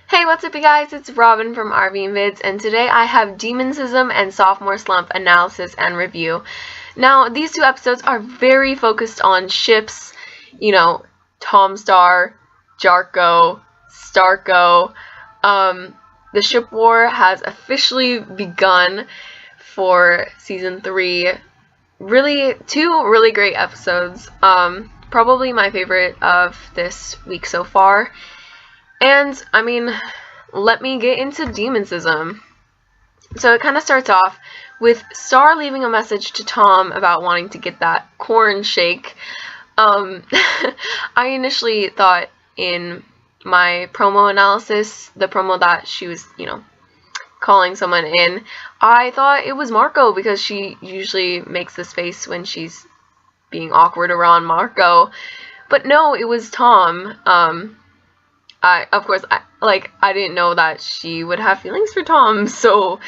Hey, what's up you guys? It's Robin from REVIEW+, and today I have Demoncism and Sophomore Slump analysis and review. Now, these two episodes are very focused on ships, Tom Star, Jarko, Starko. The ship war has officially begun for season 3. Two really great episodes. Probably my favorite of this week so far. And, let me get into Demoncism. So it kind of starts off with Star leaving a message to Tom about wanting to get that corn shake. I initially thought in my promo analysis, the promo that she was, calling someone in, I thought it was Marco because she usually makes this face when she's being awkward around Marco. But no, it was Tom. I didn't know that she would have feelings for Tom so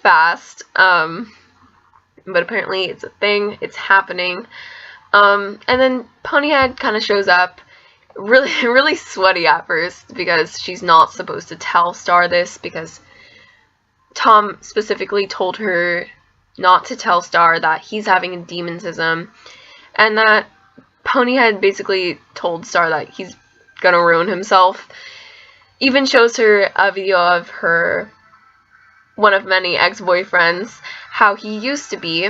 fast, but apparently it's a thing, it's happening, and then Ponyhead kind of shows up, really sweaty at first, because she's not supposed to tell Star this, because Tom specifically told her not to tell Star that he's having a demoncism, and that Ponyhead basically told Star that he's gonna ruin himself. Even shows her a video of her one of many ex-boyfriends, how he used to be,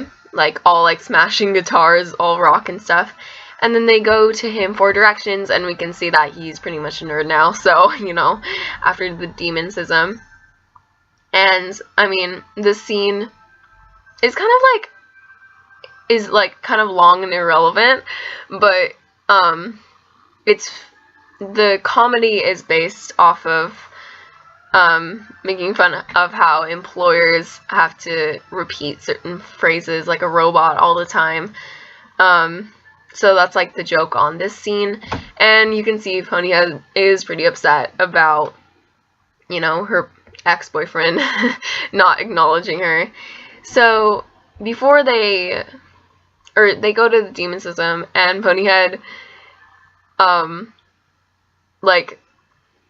all smashing guitars, all rock and stuff, and then they go to him for directions, and we can see that he's pretty much a nerd now, so, after the demoncism. And, this scene is kind of long and irrelevant, but, the comedy is based off of making fun of how employers have to repeat certain phrases like a robot all the time. So that's the joke on this scene. And you can see Ponyhead is pretty upset about, her ex-boyfriend not acknowledging her. So before they go to the demoncism, and Ponyhead,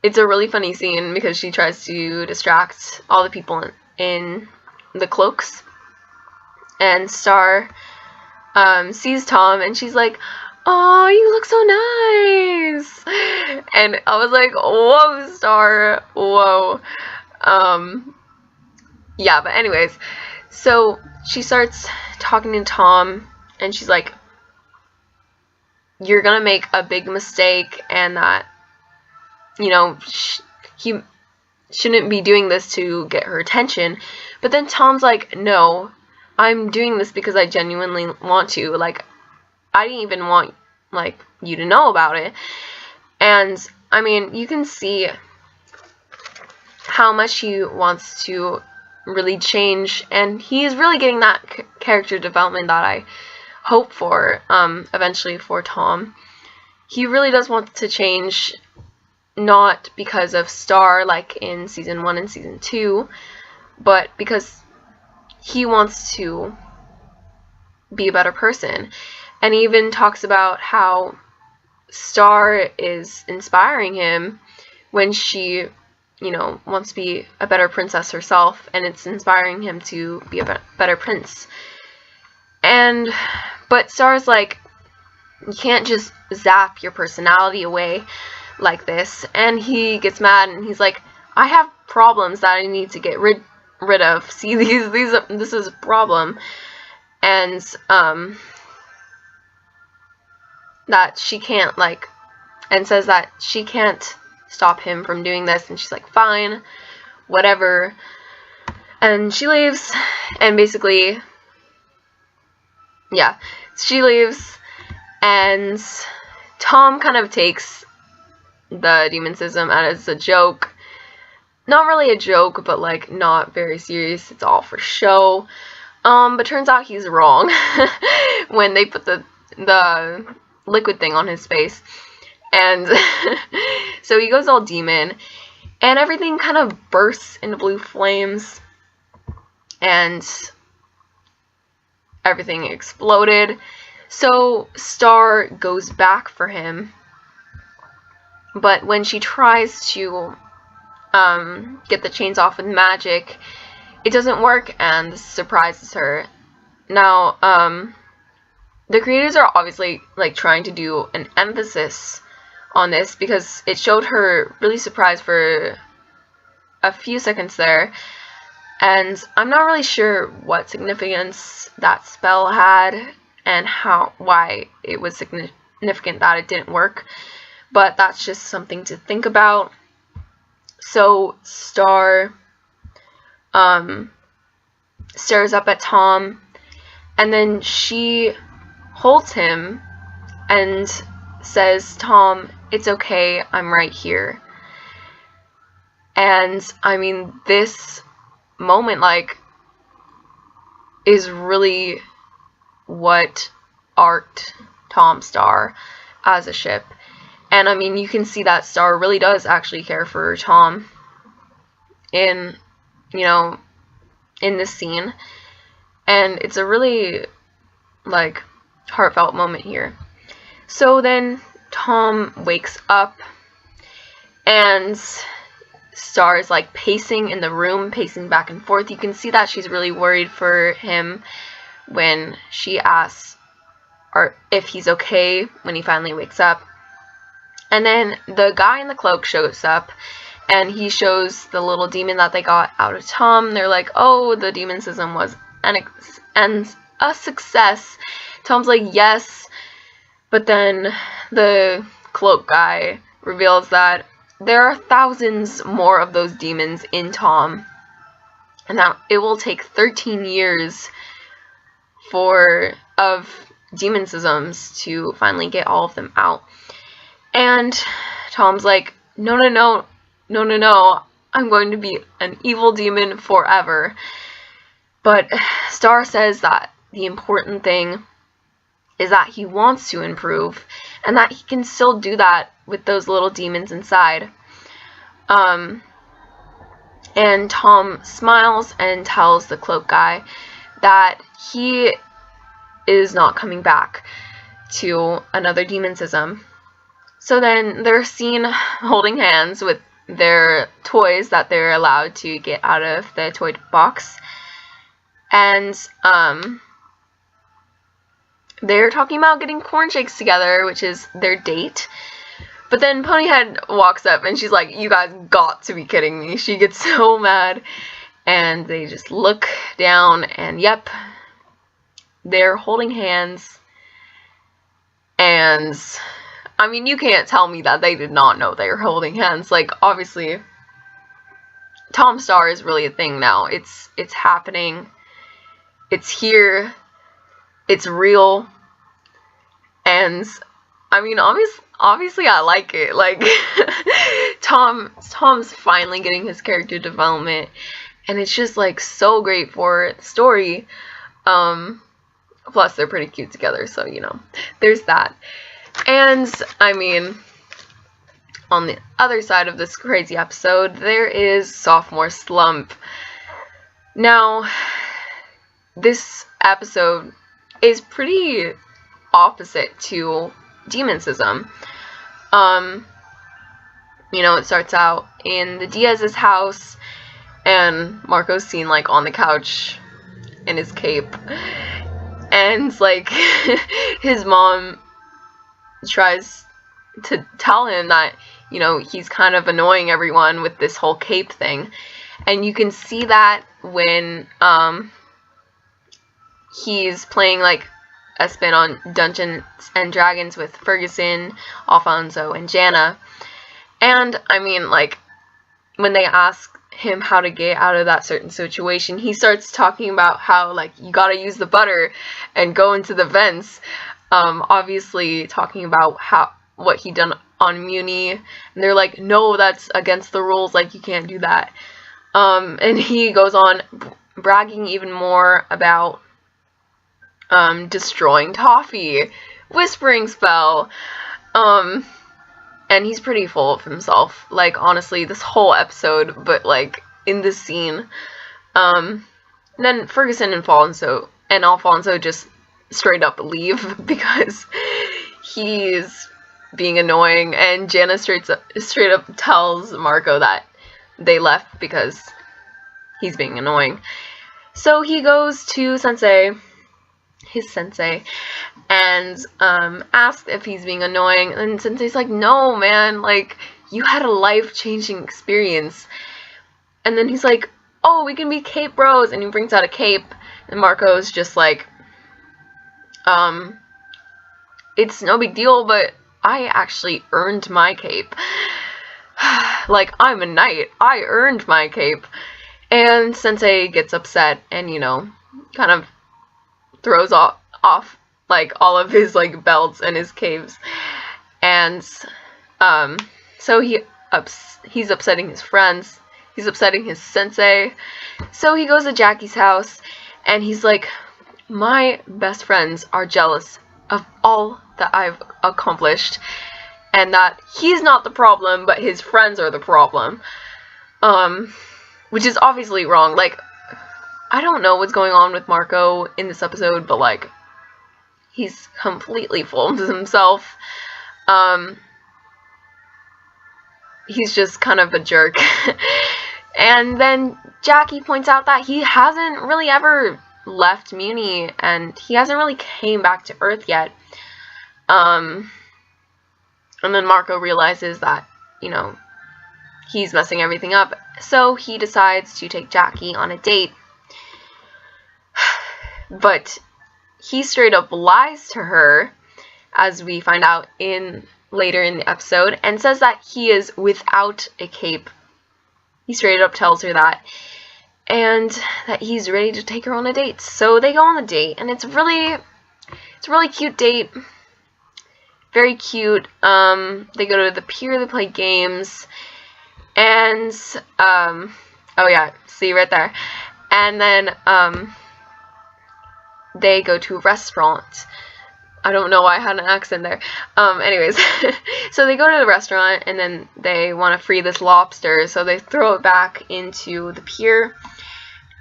it's a really funny scene because she tries to distract all the people in the cloaks, and Star sees Tom, and she's like, "Oh, you look so nice," and I was like, "Whoa, Star, whoa." Yeah, but anyways, so she starts talking to Tom, and she's like, "You're gonna make a big mistake, and that he shouldn't be doing this to get her attention." But then Tom's like, "No, I'm doing this because I genuinely want to. I didn't even want, you to know about it." And, you can see how much he wants to really change, and he's really getting that character development that I hope for, eventually for Tom. He really does want to change, not because of Star like in season 1 and season 2, but because he wants to be a better person. And he even talks about how Star is inspiring him when she, wants to be a better princess herself, and it's inspiring him to be a better prince. But Star's like, you can't just zap your personality away like this, and he gets mad, and he's like, "I have problems that I need to get rid of. See, this is a problem." And that she can't and says that she can't stop him from doing this, and she's like, "Fine, whatever." And she leaves, and basically, yeah, she leaves, and Tom kind of takes the demoncism as a joke. Not really a joke, but not very serious. It's all for show. But turns out he's wrong when they put the liquid thing on his face. And so he goes all demon, and everything kind of bursts into blue flames, and everything exploded. So Star goes back for him, but when she tries to get the chains off with magic. It doesn't work, and this surprises her. Now, the creators are obviously like trying to do an emphasis on this because it showed her really surprised for a few seconds there, and I'm not really sure what significance that spell had and why it was significant that it didn't work, but that's just something to think about. So Star stares up at Tom, and then she holds him and says, "Tom, it's okay, I'm right here." And I mean, this moment like is really what arced Tom Star as a ship. And I mean, you can see that Star really does actually care for Tom in, you know, in this scene. And it's a really like heartfelt moment here. So then Tom wakes up, and Star is like pacing in the room, pacing back and forth. You can see that she's really worried for him when she asks if he's okay when he finally wakes up. And then the guy in the cloak shows up, and he shows the little demon that they got out of Tom. They're like, "Oh, the Demoncism was a success." Tom's like, "Yes," but then the cloak guy reveals that there are thousands more of those demons in Tom, and that it will take 13 years of Demoncisms to finally get all of them out. And Tom's like, no, I'm going to be an evil demon forever. But Star says that the important thing is that he wants to improve, and that he can still do that with those little demons inside. And Tom smiles and tells the cloak guy that he is not coming back to another Demoncism. So then they're seen holding hands with their toys that they're allowed to get out of the toy box. And they're talking about getting corn shakes together, which is their date. But then Ponyhead walks up and she's like, "You guys got to be kidding me." She gets so mad. And they just look down, and yep, they're holding hands. And I mean, you can't tell me that they did not know they were holding hands. Like, obviously, Tom Star is really a thing now. It's happening. It's here. It's real. And I mean, obviously I like it. Like, Tom's finally getting his character development, and it's just like so great for the story. Plus they're pretty cute together, so you know, there's that. And I mean, on the other side of this crazy episode, there is Sophomore Slump. Now, this episode is pretty opposite to Demoncism. You know, it starts out in the Diaz's house, and Marco's seen like on the couch in his cape, and like his mom tries to tell him that, you know, he's kind of annoying everyone with this whole cape thing. And you can see that when he's playing like a spin on Dungeons and Dragons with Ferguson, Alfonso, and Jana. And I mean, like, when they ask him how to get out of that certain situation, he starts talking about how, like, you gotta use the butter and go into the vents. Obviously talking about what he done on Muni, and they're like, "No, that's against the rules, like, you can't do that." And he goes on bragging even more about destroying Toffee, whispering spell, and he's pretty full of himself, like, honestly, this whole episode, but like in this scene. Then Ferguson and Alfonso just straight up leave because he's being annoying, and Jana straight up tells Marco that they left because he's being annoying. So he goes to his sensei, and asks if he's being annoying, and sensei's like, no man, like, you had a life-changing experience. And then he's like, oh, we can be cape bros, and he brings out a cape, and Marco's just like, it's no big deal, but I actually earned my cape. Like, I'm a knight, I earned my cape. And sensei gets upset and, you know, kind of throws off like all of his like belts and his capes, and so he's upsetting his friends, he's upsetting his sensei. So he goes to Jackie's house, and he's like, my best friends are jealous of all that I've accomplished, and that he's not the problem, but his friends are the problem. Which is obviously wrong. Like, I don't know what's going on with Marco in this episode, but like, he's completely full of himself. He's just kind of a jerk. And then Jackie points out that he hasn't really ever left Muni, and he hasn't really came back to Earth yet. And then Marco realizes that, you know, he's messing everything up, so he decides to take Jackie on a date. But he straight up lies to her, as we find out later in the episode, and says that he is without a cape. He straight up tells her that, and that he's ready to take her on a date. So they go on the date, and it's a really cute date. Very cute. They go to the pier, they play games. And, oh yeah, see right there. And then, they go to a restaurant. I don't know why I had an accent there. Anyways, so they go to the restaurant, and then they want to free this lobster, so they throw it back into the pier.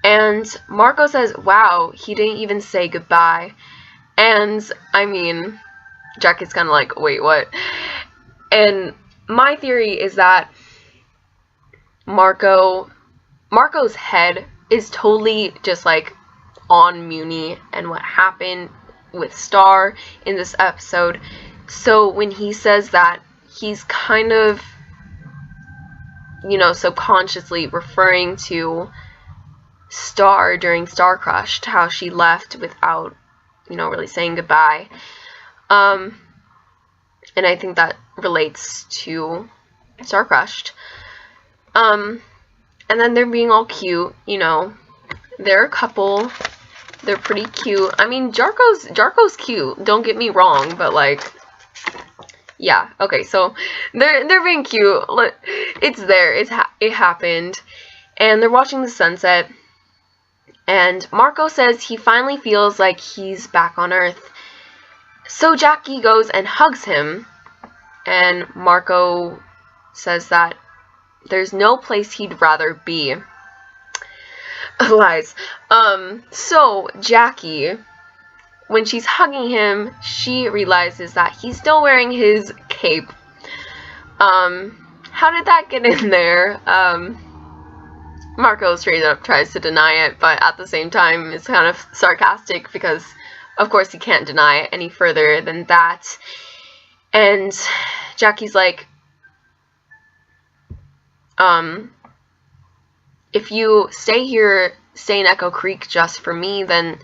And Marco says, wow, he didn't even say goodbye. And, I mean, Jack is kind of like, wait, what? And my theory is that Marco's head is totally just like on Muni and what happened with Star in this episode. So when he says that, he's kind of, you know, subconsciously referring to Star during Star Crushed, how she left without, you know, really saying goodbye. And I think that relates to Star Crushed. And then they're being all cute, you know. They're a couple. They're pretty cute. I mean, Jarko's cute. Don't get me wrong, but like, yeah. Okay, so they're being cute. It's there. It happened, and they're watching the sunset. And Marco says he finally feels like he's back on Earth. So Jackie goes and hugs him, and Marco says that there's no place he'd rather be. Lies. So Jackie, when she's hugging him, she realizes that he's still wearing his cape. How did that get in there? Marco straight up tries to deny it, but at the same time it's kind of sarcastic because of course he can't deny it any further than that. And Jackie's like, if you stay in Echo Creek just for me, then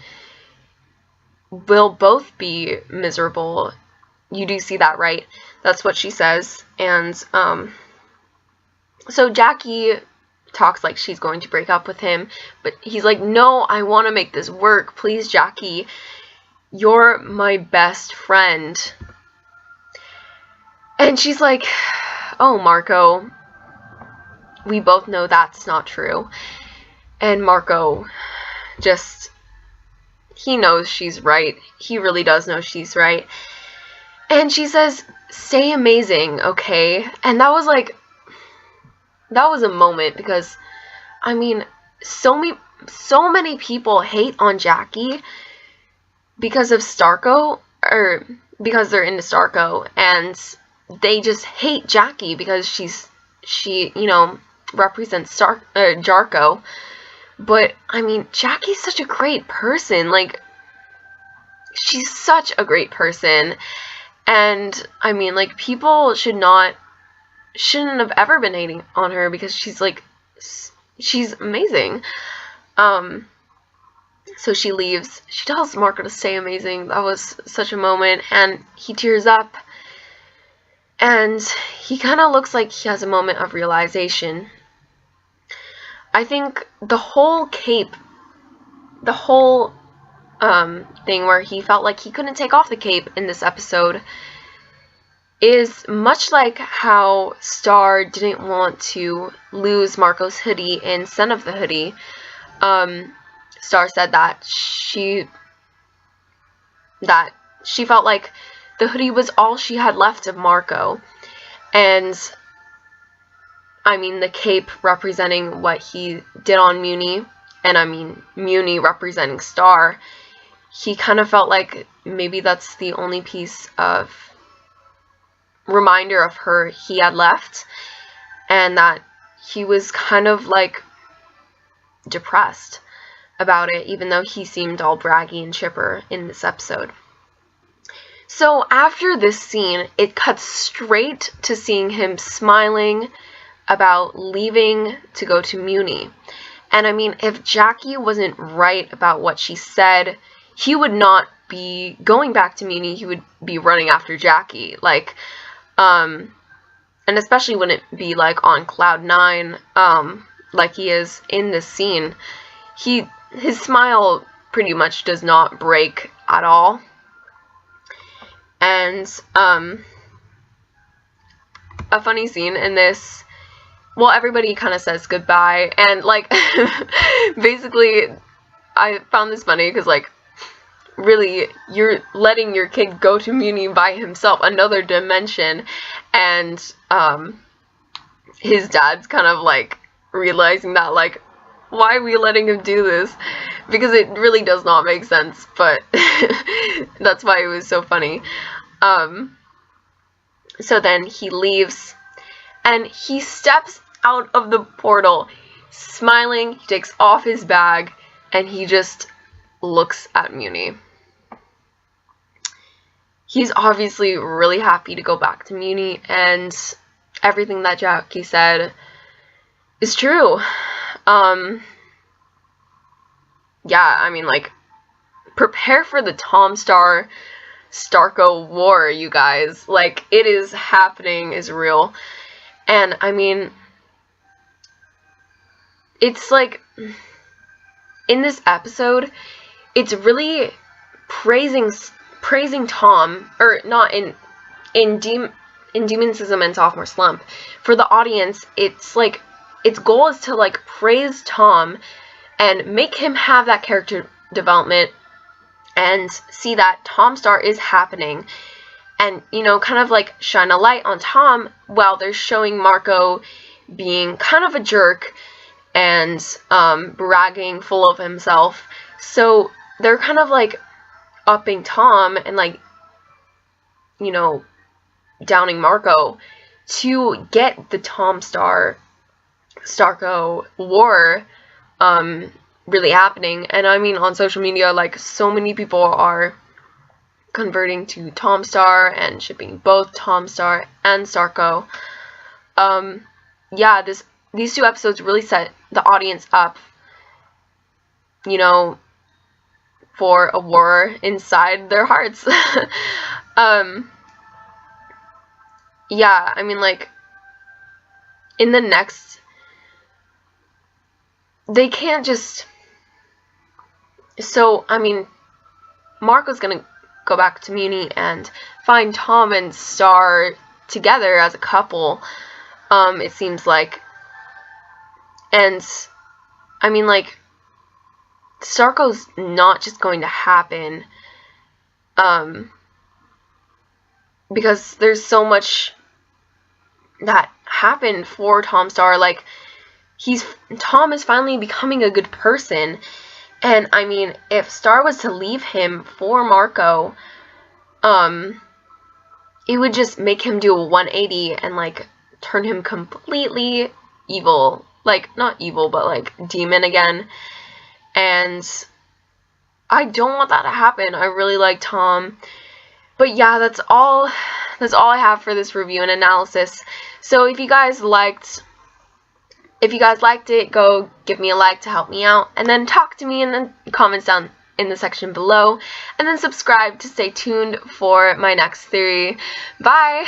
we'll both be miserable. You do see that, right? That's what she says. And, so Jackie talks like she's going to break up with him, but he's like, no, I want to make this work. Please, Jackie, you're my best friend. And she's like, oh, Marco, we both know that's not true. And Marco just, he knows she's right. He really does know she's right. And she says, stay amazing, okay? And that was like, that was a moment because, I mean, so many people hate on Jackie because of Starco, or because they're into Starco, and they just hate Jackie because she, you know, represents Jarko. But, I mean, Jackie's such a great person. Like, she's such a great person. And, I mean, like, people shouldn't have ever been hating on her because she's, like, she's amazing. So she leaves. She tells Marco to stay amazing. That was such a moment. And he tears up. And he kind of looks like he has a moment of realization. I think the whole cape, the whole thing where he felt like he couldn't take off the cape in this episode is much like how Star didn't want to lose Marco's hoodie in Son of the Hoodie. Star said that she felt like the hoodie was all she had left of Marco. And, I mean, the cape representing what he did on Muni, and I mean, Muni representing Star, he kind of felt like maybe that's the only piece of reminder of her he had left, and that he was kind of, like, depressed about it, even though he seemed all braggy and chipper in this episode. So after this scene, it cuts straight to seeing him smiling about leaving to go to Muni. And I mean, if Jackie wasn't right about what she said, he would not be going back to Muni, he would be running after Jackie. Like, and especially wouldn't be like on cloud 9, like he is in this scene. His smile pretty much does not break at all. And, a funny scene in this, well, everybody kind of says goodbye, and, like, basically, I found this funny, because, like, really, you're letting your kid go to Muni by himself, another dimension, and, his dad's kind of, like, realizing that, like, why are we letting him do this? Because it really does not make sense, but that's why it was so funny. So then he leaves, and he steps out of the portal, smiling. He takes off his bag, and he just looks at Muni. He's obviously really happy to go back to Muni, and everything that Jackie said is true. Yeah, I mean, like, prepare for the Tom Starko war, you guys. Like, it is happening, is real. And, I mean, it's like, in this episode, it's really praising Tom, or not in Demoncism and Sophomore Slump. For the audience, it's like, its goal is to, like, praise Tom and make him have that character development and see that Tom Star is happening, and, you know, kind of, like, shine a light on Tom while they're showing Marco being kind of a jerk and bragging full of himself. So they're kind of, like, upping Tom and, like, you know, downing Marco to get the Tom Starko war really happening. And I mean, on social media, like, so many people are converting to Tom Star and shipping both Tom Star and Starko. Yeah, these two episodes really set the audience up, you know, for a war inside their hearts. Yeah, I mean, like, in the next, they can't just, so, I mean, Marco's gonna go back to Muni and find Tom and Star together as a couple, it seems like, and, I mean, like, Starko's not just going to happen, because there's so much that happened for Tom Star. Like, Tom is finally becoming a good person, and I mean, if Star was to leave him for Marco, it would just make him do a 180 and, like, turn him completely evil, like, not evil, but like demon again. And I don't want that to happen. I really like Tom. But yeah, that's all I have for this review and analysis. So if you guys liked it, go give me a like to help me out, and then talk to me in the comments down in the section below, and then subscribe to stay tuned for my next theory. Bye!